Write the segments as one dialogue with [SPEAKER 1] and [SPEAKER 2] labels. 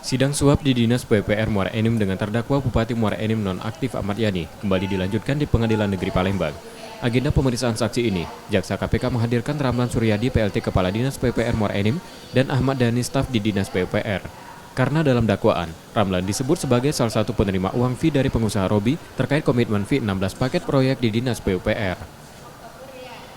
[SPEAKER 1] Sidang suap di Dinas PUPR Muara Enim dengan terdakwa Bupati Muara Enim nonaktif Ahmad Yani kembali dilanjutkan di Pengadilan Negeri Palembang. Agenda pemeriksaan saksi ini, Jaksa KPK menghadirkan Ramlan Suryadi PLT Kepala Dinas PUPR Muara Enim dan Ahmad Dhani staf di Dinas PUPR. Karena dalam dakwaan, Ramlan disebut sebagai salah satu penerima uang fee dari pengusaha Robi terkait komitmen fee 16 paket proyek di Dinas PUPR.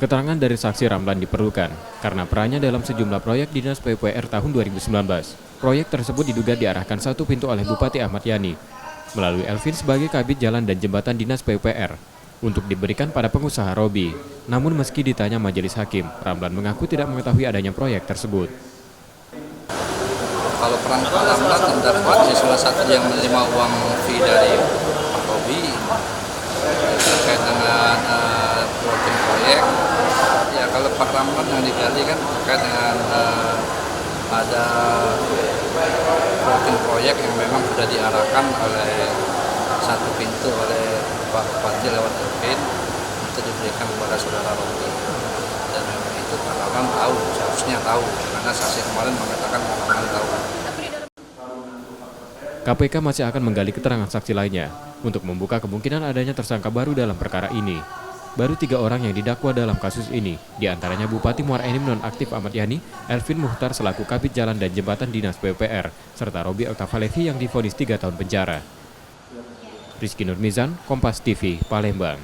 [SPEAKER 1] Keterangan dari saksi Ramlan diperlukan karena perannya dalam sejumlah proyek Dinas PUPR tahun 2019. Proyek tersebut diduga diarahkan satu pintu oleh Bupati Ahmad Yani melalui Elvin sebagai kabid jalan dan jembatan Dinas PUPR untuk diberikan pada pengusaha Robi. Namun meski ditanya majelis hakim, Ramlan mengaku tidak mengetahui adanya proyek tersebut.
[SPEAKER 2] Kalau peran Pak Ramlan terdakwa salah satu yang menerima uang fee dari Pak Robi terkait dengan proyek. Ya kalau Pak Ramlan yang digali kan terkait dengan ada proyek yang memang sudah diarahkan oleh satu pintu oleh Pak Bupati lewat Elvin itu diberikan kepada saudara Robi. Dan memang itu Pak Ramlan tahu, seharusnya tahu karena saksi kemarin mengatakan Pak Ramlan tahu.
[SPEAKER 1] KPK masih akan menggali keterangan saksi lainnya untuk membuka kemungkinan adanya tersangka baru dalam perkara ini. Baru 3 orang yang didakwa dalam kasus ini, diantaranya Bupati Muara Enim nonaktif Ahmad Yani, Elvin Muhtar selaku kabid jalan dan jembatan Dinas PUPR, serta Robi Elkavalevi yang divonis 3 tahun penjara. Rizky Nurmizan, Kompas TV, Palembang.